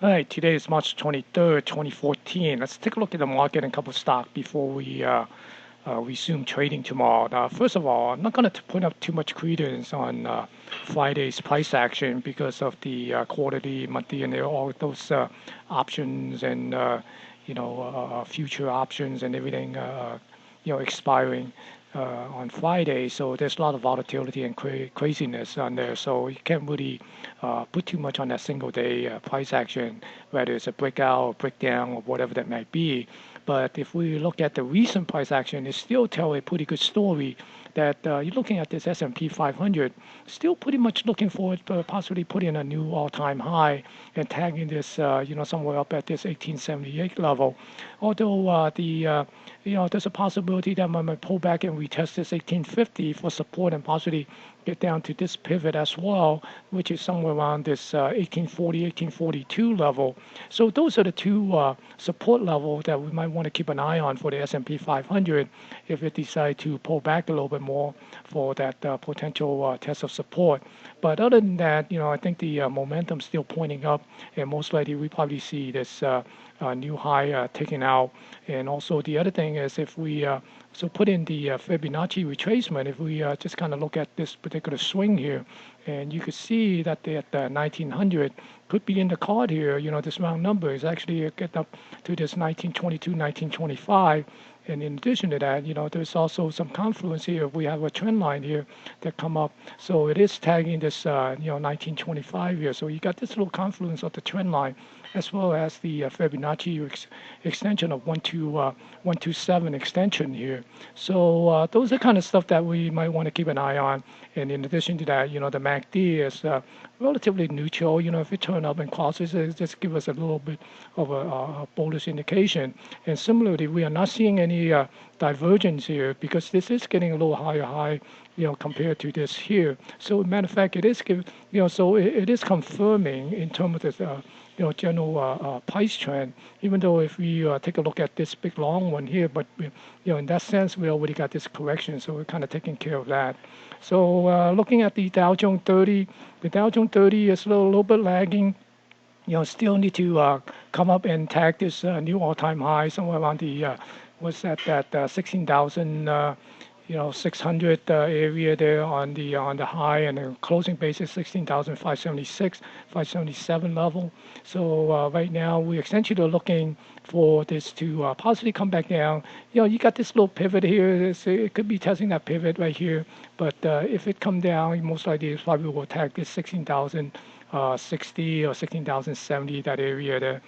All right, today is March 23rd, 2014. Let's take a look at the market and a couple of stocks before we resume trading tomorrow. Now, first of all, I'm not going to put up too much credence on Friday's price action because of the quarterly, monthly, and all those options and future options and everything expiring on Friday. So there's a lot of volatility and craziness on there. So you can't really put too much on that single day price action, whether it's a breakout or breakdown or whatever that might be. But if we look at the recent price action, it still tells a pretty good story that you're looking at this S&P 500, still pretty much looking forward to possibly putting a new all-time high and tagging this, somewhere up at this 1878 level. Although there's a possibility that I might pull back and retest this 1850 for support and possibly get down to this pivot as well, which is somewhere around this 1840, 1842 level. So those are the two support levels that we might want to keep an eye on for the S&P 500 if it decides to pull back a little bit more for that potential test of support. But other than that, I think the momentum still pointing up, and most likely we probably see this new high taken out. And also the other thing is if we so put in the Fibonacci retracement, if we just kind of look at this particular swing here, and you could see that the 1900 could be in the card here. This round number is actually get up to this 1922, 1925. And in addition to that, there's also some confluence here. We have a trend line here that come up. So it is tagging this, 1925 here. So you got this little confluence of the trend line as well as the Fibonacci extension of 127 extension here. So those are kind of stuff that we might want to keep an eye on. And in addition to that, the MACD is relatively neutral. If it turn up and crosses, it just give us a little bit of a bullish indication. And similarly, we are not seeing any divergence here because this is getting a little high, compared to this here. So matter of fact, it is so it is confirming in terms of the general price trend, even though if we take a look at this big long one here, but in that sense, we already got this correction, so we're kind of taking care of that. So looking at the Dow Jones 30, the Dow Jones 30 is a little bit lagging. Still need to come up and tag this new all-time high somewhere around the what's that 16,000 600 area there on the high, and the closing basis 16,576, 577 level. So right now we essentially are looking for this to possibly come back down. You got this little pivot here. It could be testing that pivot right here, but if it come down, most likely it's probably will tag this 16,060 or 16,070, that area there,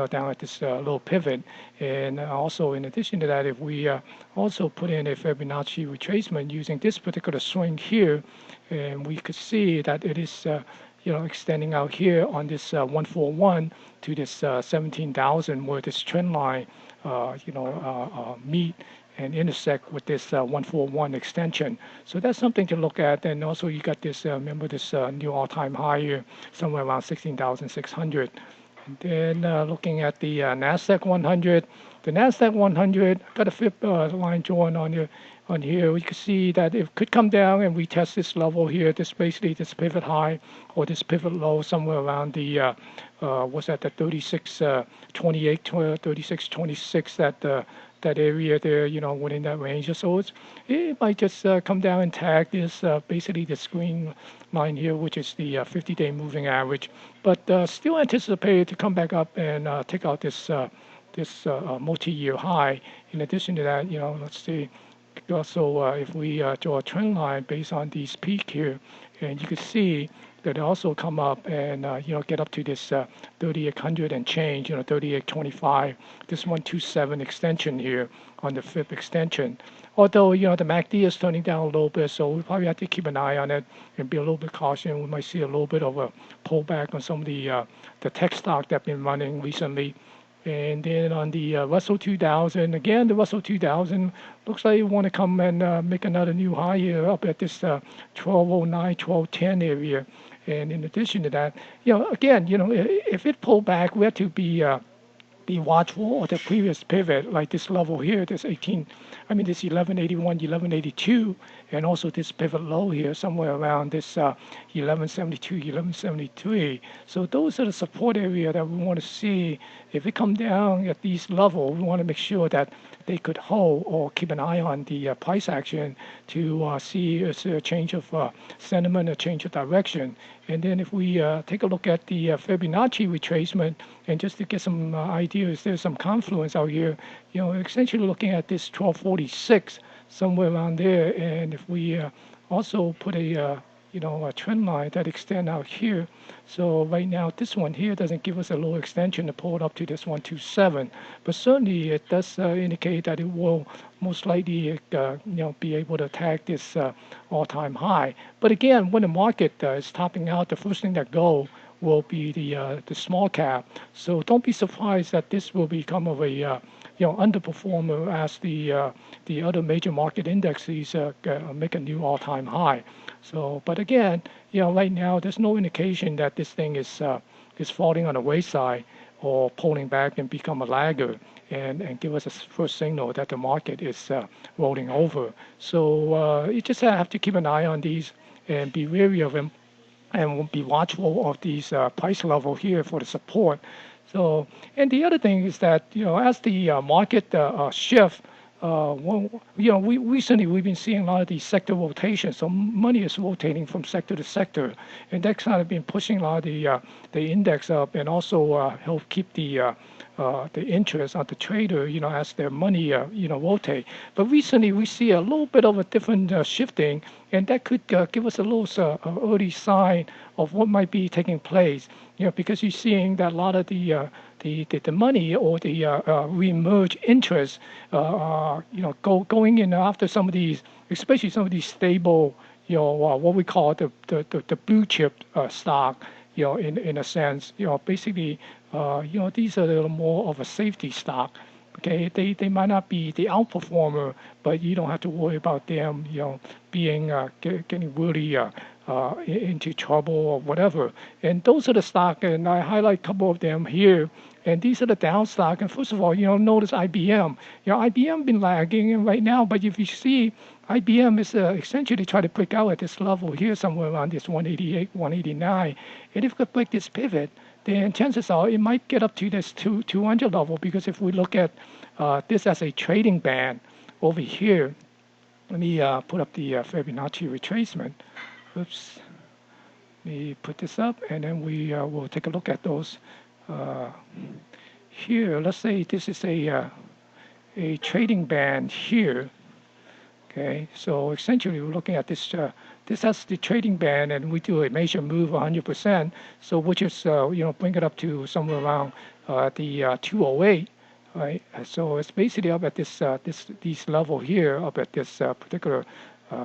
down at this little pivot. And also in addition to that, if we also put in a Fibonacci retracement using this particular swing here, and we could see that it is extending out here on this 141 to this 17,000, where this trend line meet and intersect with this 141 extension. So that's something to look at. And also you got this, remember this new all-time high here, somewhere around 16,600. And then looking at the NASDAQ 100, the NASDAQ 100 got a fib line drawn on here. We can see that it could come down and retest this level here, basically this pivot high or this pivot low somewhere around the what's that, the 36.28, 36.26, that area there, within that range. So it might just come down and tag this basically the green line here, which is the 50-day moving average, but still anticipated to come back up and take out this multi-year high. In addition to that, let's see. Also, if we draw a trend line based on these peak here, and you can see that it also come up and get up to this 3,800 and change, 3,825, this 127 extension here on the fifth extension. Although the MACD is turning down a little bit, so we probably have to keep an eye on it and be a little bit cautious. We might see a little bit of a pullback on some of the tech stock that been running recently. And then on the Russell 2000, again, the Russell 2000 looks like you want to come and make another new high here up at this 1209, 1210 area. And in addition to that, again, if it pull back, we have to be watchful of the previous pivot, like this level here, this 1181, 1182, and also this pivot low here somewhere around this 1172, 1173. So those are the support area that we want to see. If it come down at these levels, we want to make sure that they could hold or keep an eye on the price action to see a change of sentiment, a change of direction. And then if we take a look at the Fibonacci retracement, and just to get some ideas, there's some confluence out here, essentially looking at this 1246, somewhere around there. And if we also put a trend line that extend out here. So right now, this one here doesn't give us a low extension to pull it up to this 127, but certainly it does indicate that it will most likely, be able to attack this all-time high. But again, when the market is topping out, the first thing that go will be the small cap. So don't be surprised that this will become of a underperformer as the other major market indexes make a new all-time high. So, but again, right now there's no indication that this thing is falling on the wayside or pulling back and become a laggard and give us a first signal that the market is rolling over. So you just have to keep an eye on these and be wary of them and be watchful of these price level here for the support. So, and the other thing is that, as the market shift, we recently we've been seeing a lot of these sector rotations. So money is rotating from sector to sector, and that's kind of been pushing a lot of the index up, and also help keep the interest on the trader, as their money, rotate. But recently we see a little bit of a different shifting, and that could give us a little early sign of what might be taking place. Because you're seeing that a lot of the money or the reemerge interest, going in after some of these, especially some of these stable, what we call the blue chip stock, in a sense, basically, these are a little more of a safety stock. Okay, they might not be the outperformer, but you don't have to worry about them, being getting really into trouble or whatever. And those are the stock, and I highlight a couple of them here. And these are the down stock. And first of all, notice IBM. IBM been lagging and right now, but if you see, IBM is essentially trying to break out at this level here, somewhere around this 188, 189. And if it could break this pivot, then chances are it might get up to this 200 level, because if we look at this as a trading band over here, let me put up the Fibonacci retracement. Oops. Let me put this up, and then we will take a look at those here. Let's say this is a trading band here. Okay, so essentially we're looking at this. This has the trading band, and we do a major move 100%. So which is bring it up to somewhere around the 208, right? So it's basically up at this level here, up at this particular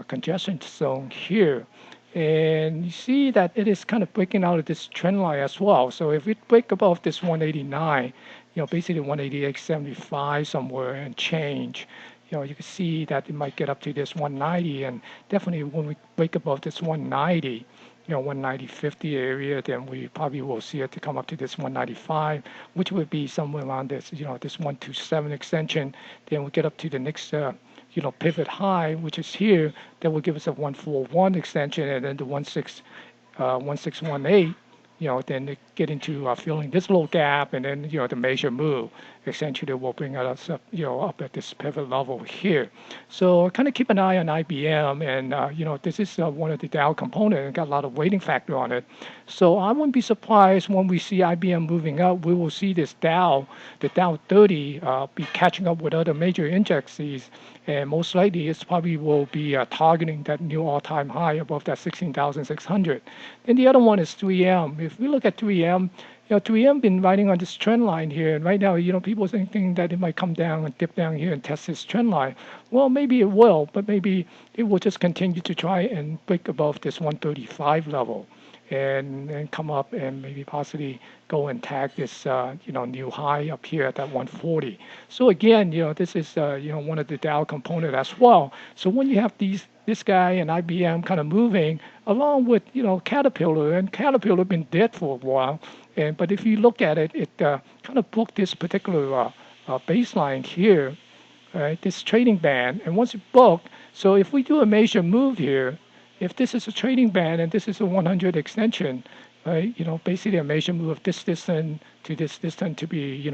congestion zone here. And you see that it is kind of breaking out of this trend line as well. So if we break above this 189, basically 188.75 somewhere and change, you can see that it might get up to this 190, and definitely when we break above this 190, 190.50 area, then we probably will see it to come up to this 195, which would be somewhere around this, this 127 extension. Then we get up to the next, pivot high, which is here. That will give us a 141 extension, and then the 1618. Then they get into filling this little gap, and then the major move essentially will bring us up, up at this pivot level here. So kind of keep an eye on IBM, and this is one of the Dow component, and got a lot of weighting factor on it. So I wouldn't be surprised when we see IBM moving up. We will see this Dow, the Dow 30, be catching up with other major indexes, and most likely it's probably will be targeting that new all-time high above that 16,600. And the other one is 3M. If we look at 3M, 3M been riding on this trend line here, and right now, people thinking that it might come down and dip down here and test this trend line. Well, maybe it will, but maybe it will just continue to try and break above this 135 level, and come up and maybe possibly go and tag this new high up here at that 140. So again, this is one of the Dow component as well. So when you have this guy and IBM kind of moving along with Caterpillar, and Caterpillar been dead for a while, but if you look at it, it kind of broke this particular baseline here, right? This trading band, and once it broke, So if we do a major move here, if this is a trading band and this is a 100 extension, right? Basically a major move of this distance to this distance to be,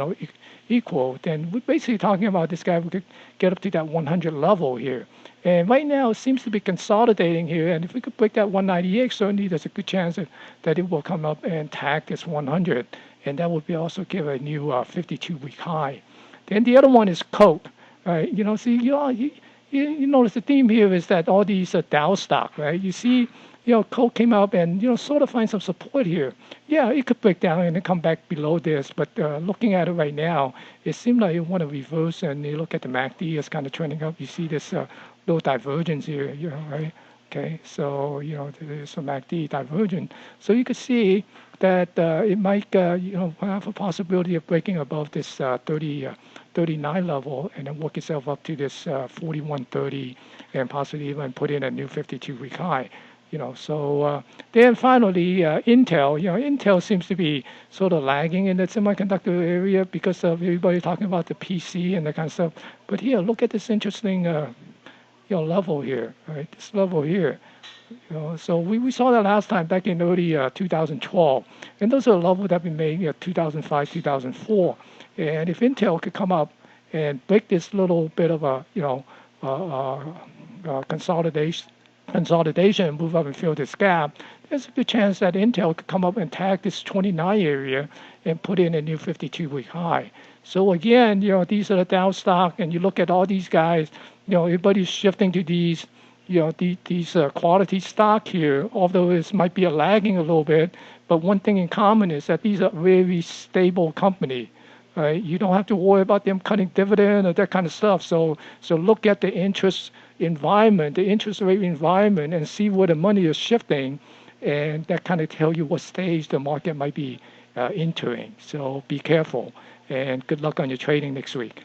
equal, then we're basically talking about this guy. We could get up to that 100 level here. And right now it seems to be consolidating here. And if we could break that 198, certainly there's a good chance that it will come up and tag this 100. And that would be also give a new 52-week high. Then the other one is Coke, right? See, you notice the theme here is that all these Dow stock, right? You see, Coke came up and, sort of find some support here. Yeah, it could break down and then come back below this, but looking at it right now, it seems like it want to reverse, and you look at the MACD, it's kind of trending up. You see this little divergence here, right? Okay, so, there's some MACD divergence. So you could see that it might, have a possibility of breaking above this 39 level and then work itself up to this 4130 and possibly even put in a new 52-week high. So then finally, Intel. Intel seems to be sort of lagging in the semiconductor area because of everybody talking about the PC and that kind of stuff. But here, look at this interesting, level here, right? This level here. So we saw that last time back in early 2012, and those are levels that we made 2005, 2004. And if Intel could come up and break this little bit of a consolidation and move up and fill this gap, there's a good chance that Intel could come up and tag this 29 area and put in a new 52-week high. So again, these are the Dow stock, and you look at all these guys, everybody's shifting to these, these quality stock here, although it might be lagging a little bit. But one thing in common is that these are very stable company. Right? You don't have to worry about them cutting dividend or that kind of stuff. So look at the interest environment, the interest rate environment, and see where the money is shifting, and that kind of tell you what stage the market might be entering. So be careful, and good luck on your trading next week.